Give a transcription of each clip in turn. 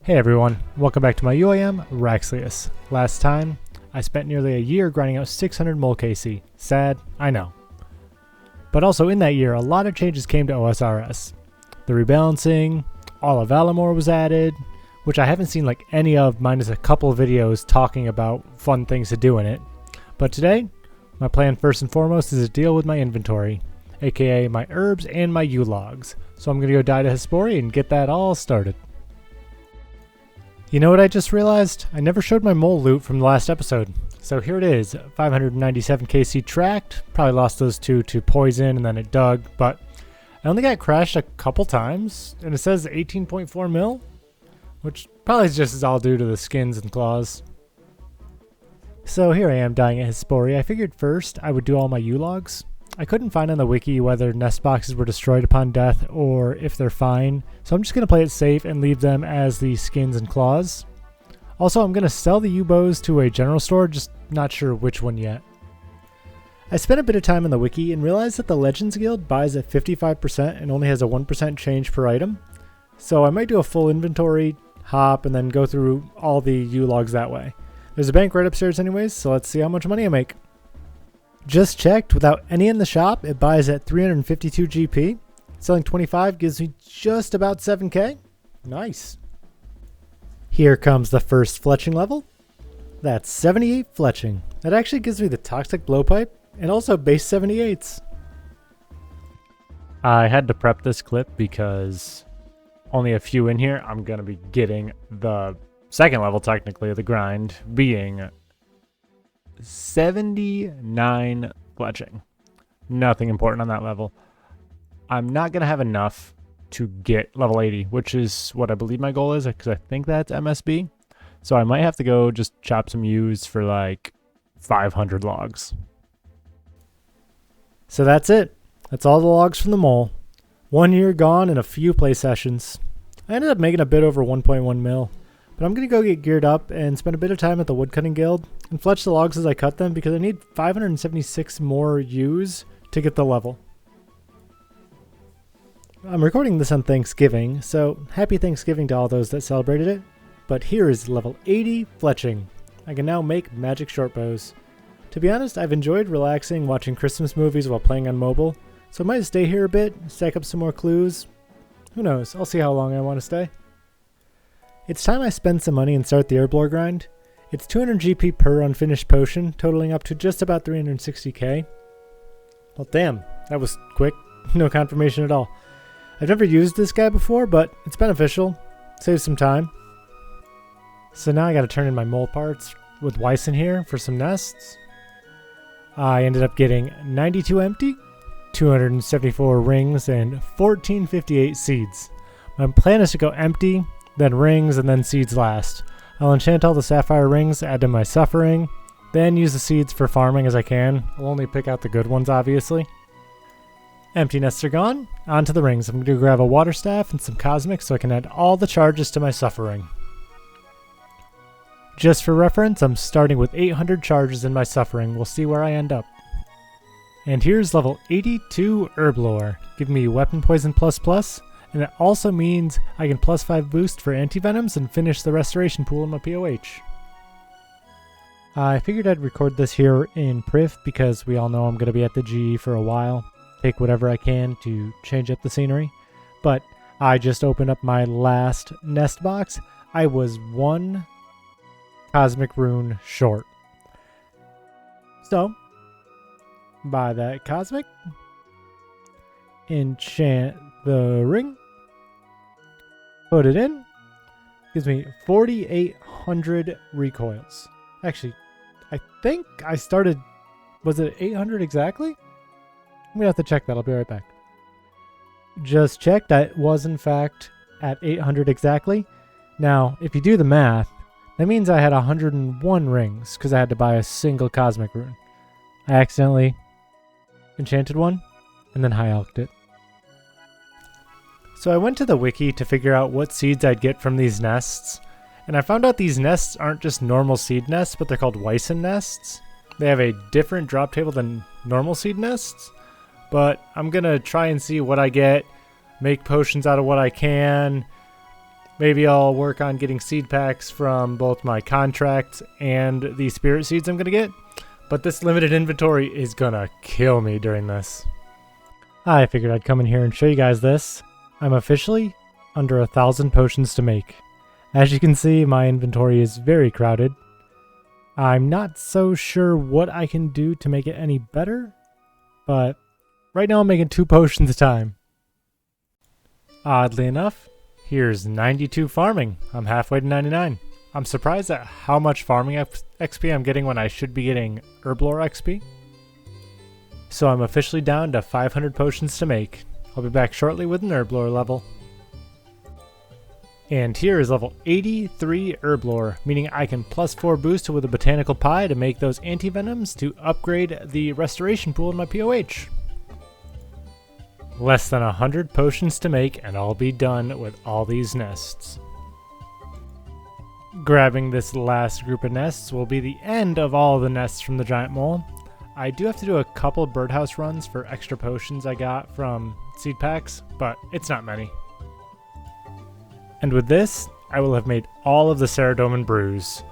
Hey everyone, welcome back to my UIM Raxlius. Last time, I spent nearly a year grinding out 600 mole KC. Sad, I know. But also in that year, a lot of changes came to OSRS. The rebalancing, all of Varlamore was added, which I haven't seen like any of minus a couple videos talking about fun things to do in it. But today, my plan first and foremost is to deal with my inventory, aka my herbs and my U logs. So I'm gonna go die to Hespori and get that all started. You know what I just realized? I never showed my mole loot from the last episode. So here it is, 597 KC tracked. Probably lost those two to poison and then it dug, but I only got crashed a couple times and it says 18.4 mil, which probably just is all due to the skins and claws. So here I am dying at Hespori. I figured first I would do all my U logs. I couldn't find on the wiki whether nest boxes were destroyed upon death or if they're fine, so I'm just going to play it safe and leave them as the skins and claws. Also, I'm going to sell the U-bows to a general store, just not sure which one yet. I spent a bit of time on the wiki and realized that the Legends Guild buys at 55% and only has a 1% change per item, so I might do a full inventory, hop, and then go through all the U-logs that way. There's a bank right upstairs anyways, so let's see how much money I make. Just checked, without any in the shop, it buys at 352 GP. Selling 25 gives me just about 7k. Nice. Here comes the first fletching level. That's 78 fletching. That actually gives me the toxic blowpipe and also base 78s. I had to prep this clip because only a few in here. I'm going to be getting the second level, technically, of the grind being 79 fletching. Nothing important on that level. I'm not going to have enough to get level 80, which is what I believe my goal is, because I think that's MSB. So I might have to go just chop some U's for like 500 logs. So that's it. That's all the logs from the mole. 1 year gone and a few play sessions. I ended up making a bit over 1.1 mil. But I'm going to go get geared up and spend a bit of time at the woodcutting guild and fletch the logs as I cut them because I need 576 more U's to get the level. I'm recording this on Thanksgiving, so happy Thanksgiving to all those that celebrated it. But here is level 80 fletching. I can now make magic short bows. To be honest, I've enjoyed relaxing watching Christmas movies while playing on mobile, so I might stay here a bit, stack up some more clues. Who knows, I'll see how long I want to stay. It's time I spend some money and start the herb lore grind. It's 200 GP per unfinished potion, totaling up to just about 360k. Well damn, that was quick. No confirmation at all. I've never used this guy before, but it's beneficial. Saves some time. So now I gotta turn in my mole parts with Weiss in here for some nests. I ended up getting 92 empty, 274 rings, and 1458 seeds. My plan is to go empty, then rings, and then seeds last. I'll enchant all the sapphire rings, add to my suffering, then use the seeds for farming as I can. I'll only pick out the good ones, obviously. Empty nests are gone. On to the rings. I'm going to grab a water staff and some cosmic so I can add all the charges to my suffering. Just for reference, I'm starting with 800 charges in my suffering. We'll see where I end up. And here's level 82 herb lore, giving me weapon poison ++. And it also means I can +5 boost for anti-venoms and finish the restoration pool in my POH. I figured I'd record this here in Priv because we all know I'm going to be at the GE for a while. Take whatever I can to change up the scenery. But I just opened up my last nest box. I was 1 cosmic rune short. So, buy that cosmic. Enchant the ring. Put it in. Gives me 4,800 recoils. Actually, I think I started... Was it 800 exactly? I'm going to have to check that. I'll be right back. Just checked. That was, in fact, at 800 exactly. Now, if you do the math, that means I had 101 rings because I had to buy a single cosmic rune. I accidentally enchanted one and then high-alked it. So I went to the wiki to figure out what seeds I'd get from these nests, and I found out these nests aren't just normal seed nests, but they're called Weissen nests. They have a different drop table than normal seed nests, but I'm gonna try and see what I get, make potions out of what I can, Maybe I'll work on getting seed packs from both my contract and the spirit seeds I'm going to get. But this limited inventory is going to kill me during this. I figured I'd come in here and show you guys this. I'm officially under 1,000 potions to make. As you can see, my inventory is very crowded. I'm not so sure what I can do to make it any better, but right now I'm making 2 potions a time. Oddly enough, here's 92 farming. I'm halfway to 99. I'm surprised at how much farming XP I'm getting when I should be getting Herblore XP. So I'm officially down to 500 potions to make. I'll be back shortly with an Herblore level. And here is level 83 Herblore, meaning I can +4 boost with a botanical pie to make those anti-venoms to upgrade the restoration pool in my POH. Less than 100 potions to make and I'll be done with all these nests. Grabbing this last group of nests will be the end of all the nests from the giant mole. I do have to do a couple birdhouse runs for extra potions I got from seed packs, but it's not many. And with this, I will have made all of the Ceradomin brews.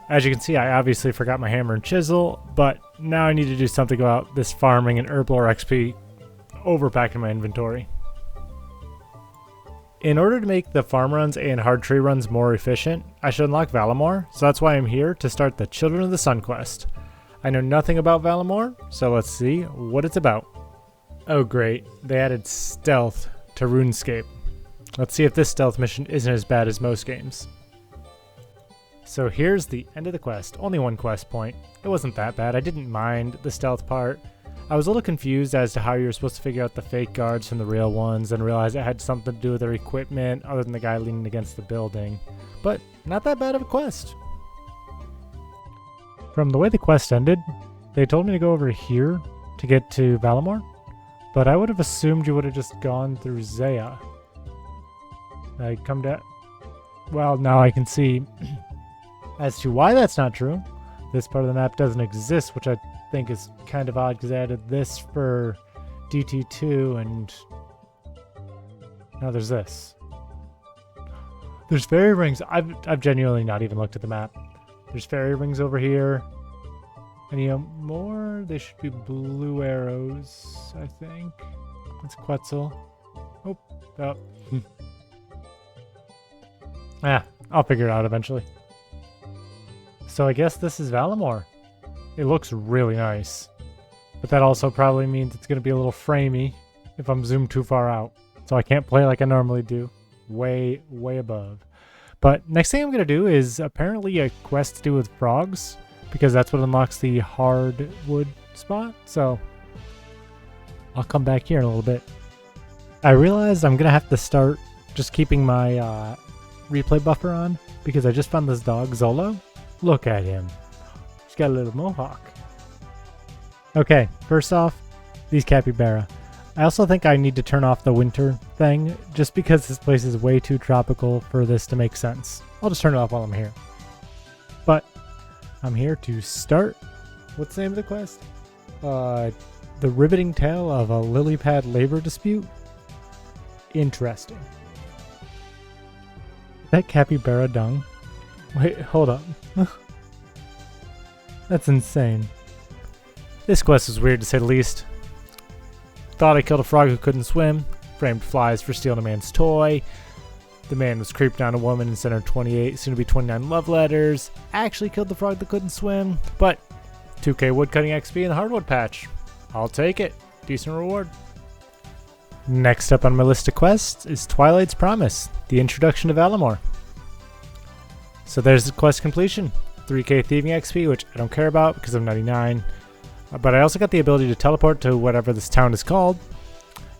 As you can see, I obviously forgot my hammer and chisel, but now I need to do something about this farming and Herblore XP overpacking my inventory. In order to make the farm runs and hard tree runs more efficient, I should unlock Varlamore, so that's why I'm here to start the Children of the Sun quest. I know nothing about Varlamore, so let's see what it's about. Oh great, they added stealth to RuneScape. Let's see if this stealth mission isn't as bad as most games. So here's the end of the quest, only 1 quest point. It wasn't that bad, I didn't mind the stealth part. I was a little confused as to how you were supposed to figure out the fake guards from the real ones and realized it had something to do with their equipment other than the guy leaning against the building. But not that bad of a quest. From the way the quest ended, they told me to go over here to get to Varlamore, but I would have assumed you would have just gone through Zaya. I come to... Well, now I can see as to why that's not true. This part of the map doesn't exist, which I think is kind of odd because I added this for DT2 and now there's this. There's fairy rings. I've genuinely not even looked at the map. There's fairy rings over here. Any more? They should be blue arrows, I think. It's Quetzal. Oh. I'll figure it out eventually. So I guess this is Varlamore. It looks really nice. But that also probably means it's going to be a little framey if I'm zoomed too far out. So I can't play like I normally do. Way, way above. But next thing I'm going to do is apparently a quest to do with frogs. Because that's what unlocks the hardwood spot. So I'll come back here in a little bit. I realized I'm going to have to start just keeping my replay buffer on. Because I just found this dog, Zolo. Look at him. He's got a little mohawk. Okay, first off, these capybara. I also think I need to turn off the winter thing, just because this place is way too tropical for this to make sense. I'll just turn it off while I'm here. But I'm here to start... What's the name of the quest? The riveting tale of a lily pad labor dispute? Interesting. Is that capybara dung? Wait, hold up. That's insane. This quest was weird to say the least. Thought I killed a frog who couldn't swim. Framed flies for stealing a man's toy. The man was creeped on a woman and sent her 28, soon to be 29 love letters. Actually killed the frog that couldn't swim. But 2k woodcutting XP in the hardwood patch. I'll take it. Decent reward. Next up on my list of quests is Twilight's Promise, the introduction to Varlamore. So there's the quest completion. 3k thieving XP, which I don't care about because I'm 99. But I also got the ability to teleport to whatever this town is called.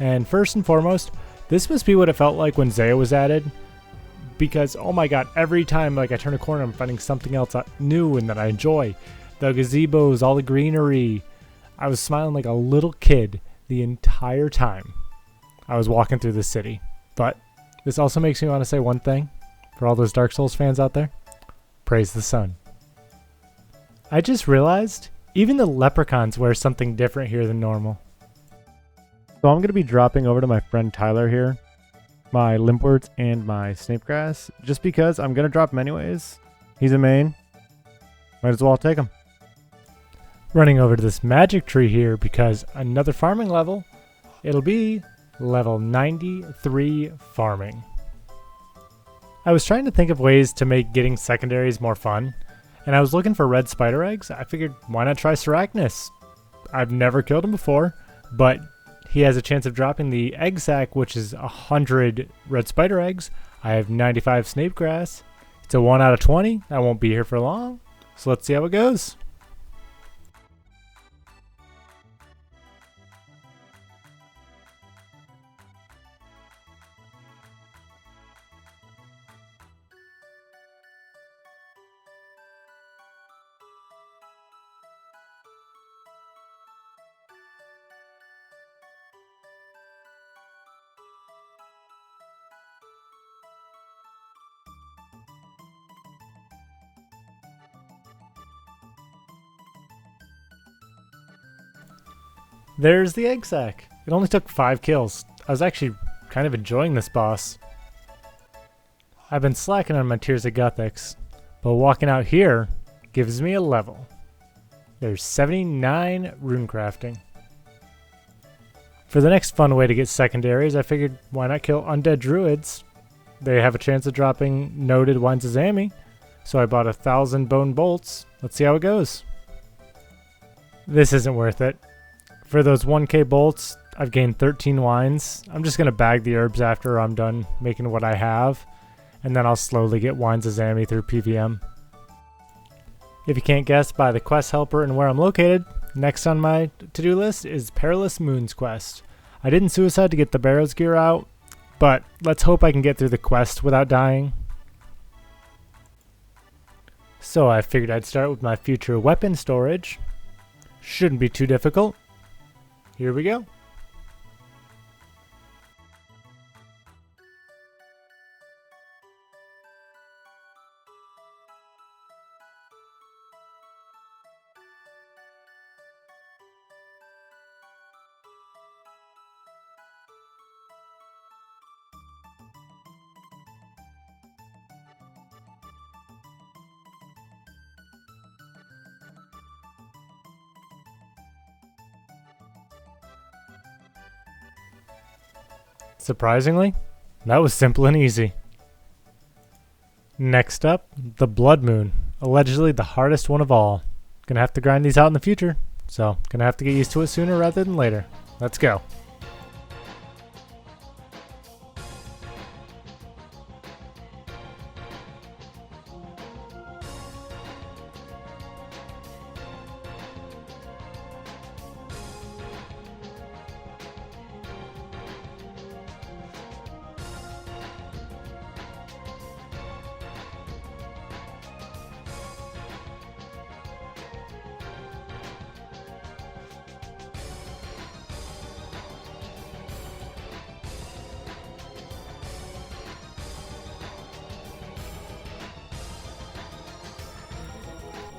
And first and foremost, this must be what it felt like when Zaya was added. Because, oh my god, every time I turn a corner, I'm finding something else new and that I enjoy. The gazebos, all the greenery. I was smiling like a little kid the entire time I was walking through this city. But this also makes me want to say one thing for all those Dark Souls fans out there. Praise the sun. I just realized even the leprechauns wear something different here than normal. So I'm going to be dropping over to my friend Tyler here. my Limpworts and my Snapegrass, just because I'm going to drop him anyways. He's a main. Might as well take him. Running over to this magic tree here because another farming level. It'll be level 93 farming. I was trying to think of ways to make getting secondaries more fun, and I was looking for red spider eggs. I figured, why not try Sarachnis? I've never killed him before, but he has a chance of dropping the egg sack, which is 100 red spider eggs. I have 95 Snapegrass. It's a 1 out of 20. I won't be here for long, so let's see how it goes. There's the egg sack. It only took 5 kills. I was actually kind of enjoying this boss. I've been slacking on my Tears of Gothics, but walking out here gives me a level. There's 79 rune crafting. For the next fun way to get secondaries, I figured why not kill undead druids? They have a chance of dropping noted Wanzazami, so I bought 1,000 bone bolts. Let's see how it goes. This isn't worth it. For those 1k bolts, I've gained 13 wines. I'm just going to bag the herbs after I'm done making what I have, and then I'll slowly get Wanzazami through PVM. If you can't guess by the quest helper and where I'm located, next on my to-do list is Perilous Moons quest. I didn't suicide to get the Barrows gear out, but let's hope I can get through the quest without dying. So I figured I'd start with my future weapon storage. Shouldn't be too difficult. Here we go. Surprisingly, that was simple and easy. Next up, the Blood Moon. Allegedly the hardest one of all. Gonna have to grind these out in the future, so gonna have to get used to it sooner rather than later. Let's go.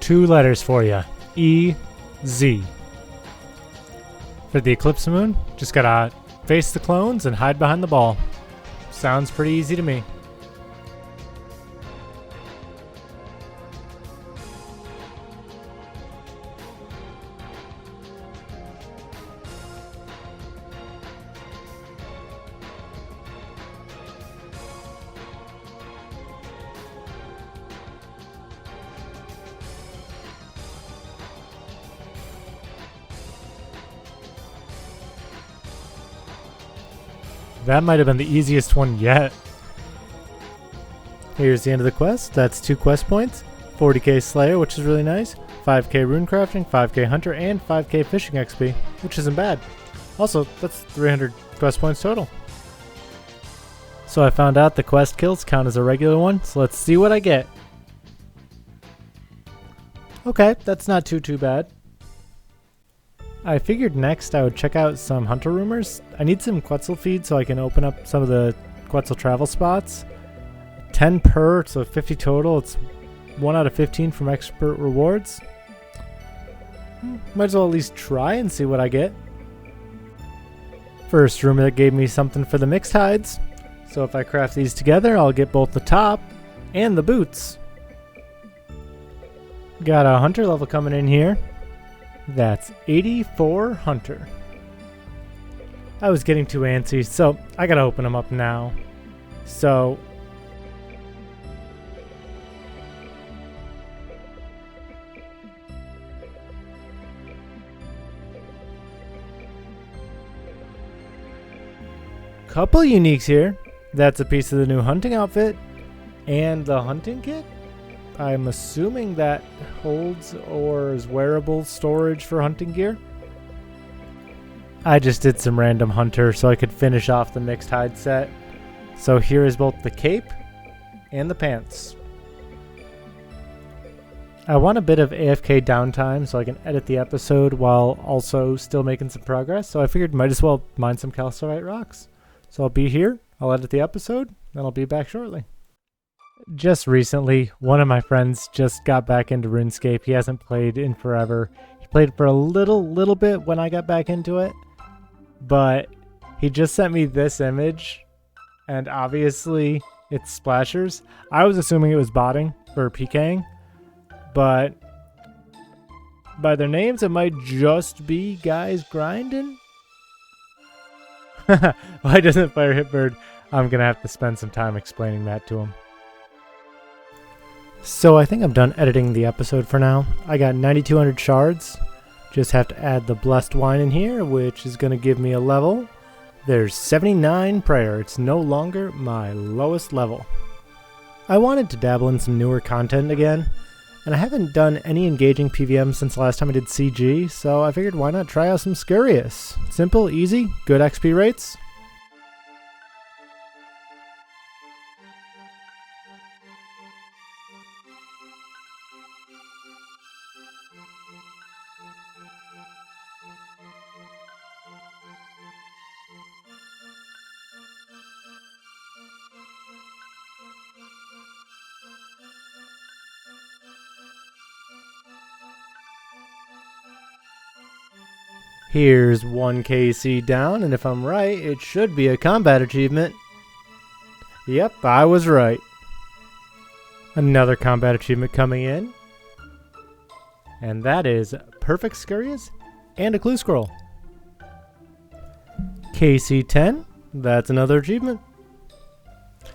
Two letters for you. E-Z. For the Eclipse Moon, just gotta face the clones and hide behind the ball. Sounds pretty easy to me. That might have been the easiest one yet. Here's the end of the quest. That's 2 quest points. 40k Slayer, which is really nice. 5k Rune Crafting, 5k Hunter, and 5k Fishing XP, which isn't bad. Also, that's 300 quest points total. So I found out the quest kills count as a regular one, so let's see what I get. Okay, that's not too bad. I figured next I would check out some hunter rumors. I need some Quetzal feed so I can open up some of the Quetzal travel spots. 10 per, so 50 total. It's 1 out of 15 from expert rewards. Might as well at least try and see what I get. First rumor that gave me something for the mixed hides. So if I craft these together, I'll get both the top and the boots. Got a hunter level coming in here. That's 84 hunter. I was getting too antsy, so I gotta open them up now. So couple uniques here. That's a piece of the new hunting outfit and the hunting kit. I'm assuming that holds or is wearable storage for hunting gear. I just did some random hunter so I could finish off the mixed hide set. So here is both the cape and the pants. I want a bit of AFK downtime so I can edit the episode while also still making some progress. So I figured might as well mine some calcite rocks. So I'll be here, I'll edit the episode, and I'll be back shortly. Just recently, one of my friends just got back into RuneScape. He hasn't played in forever. He played for a little bit when I got back into it. But he just sent me this image, and obviously it's splashers. I was assuming it was botting for PKing, but by their names it might just be guys grinding. Why doesn't Fire hit Bird? I'm gonna have to spend some time explaining that to him. So I think I'm done editing the episode for now. I got 9,200 shards. Just have to add the blessed wine in here, which is gonna give me a level. There's 79 prayer. It's no longer my lowest level. I wanted to dabble in some newer content again, and I haven't done any engaging PVM since the last time I did CG, so I figured why not try out some Scurious. Simple, easy, good XP rates. Here's 1 KC down, and if I'm right, it should be a combat achievement. Yep, I was right. Another combat achievement coming in. And that is Perfect Scurious and a clue scroll. KC 10, that's another achievement.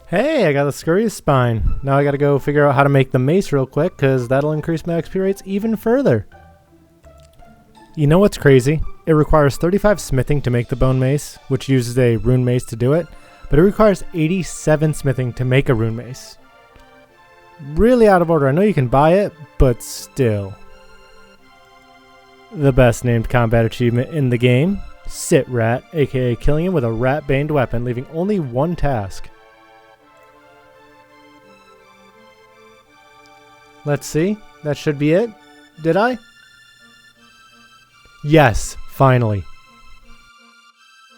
Hey, I got the Scurious spine. Now I gotta go figure out how to make the mace real quick, because that'll increase my XP rates even further. You know what's crazy? It requires 35 smithing to make the bone mace, which uses a rune mace to do it, but it requires 87 smithing to make a rune mace. Really out of order. I know you can buy it, but still. The best named combat achievement in the game, Sit Rat, aka killing him with a rat-baned weapon, leaving only one task. Let's see, that should be it. Did I? Yes, finally.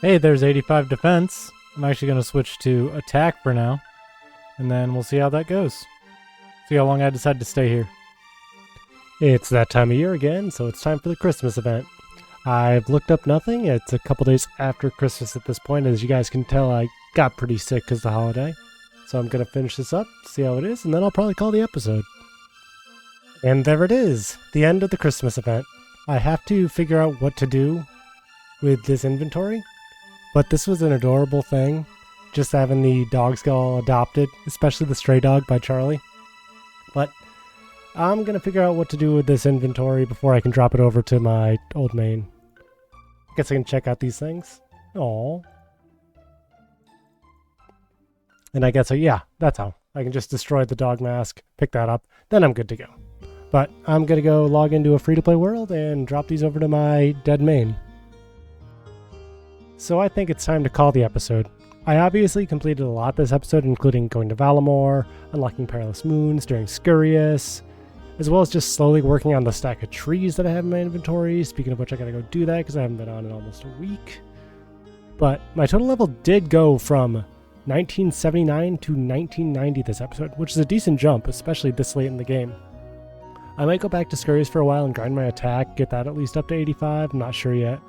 Hey, there's 85 defense. I'm actually going to switch to attack for now, and then we'll see how that goes. See how long I decide to stay here. It's that time of year again, so it's time for the Christmas event. I've looked up nothing. It's a couple days after Christmas at this point. As you guys can tell, I got pretty sick because of the holiday. So I'm going to finish this up, see how it is, and then I'll probably call the episode. And there it is, the end of the Christmas event. I have to figure out what to do with this inventory, but this was an adorable thing, just having the dogs get all adopted, especially the stray dog by Charlie. But I'm going to figure out what to do with this inventory before I can drop it over to my old main. I guess I can check out these things. Aww. And I guess, yeah, that's how. I can just destroy the dog mask, pick that up, then I'm good to go. But I'm going to go log into a free-to-play world and drop these over to my dead main. So I think it's time to call the episode. I obviously completed a lot this episode, including going to Varlamore, unlocking Perilous Moons, doing Scurious, as well as just slowly working on the stack of trees that I have in my inventory. Speaking of which, I gotta go do that because I haven't been on in almost a week. But my total level did go from 1979 to 1990 this episode, which is a decent jump, especially this late in the game. I might go back to Scurious for a while and grind my attack, get that at least up to 85, I'm not sure yet.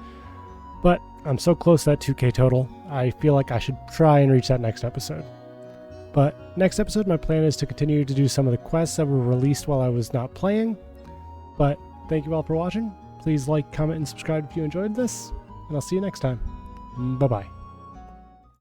But I'm so close to that 2k total, I feel like I should try and reach that next episode. But next episode, my plan is to continue to do some of the quests that were released while I was not playing. But thank you all for watching. Please like, comment, and subscribe if you enjoyed this, and I'll see you next time. Bye-bye.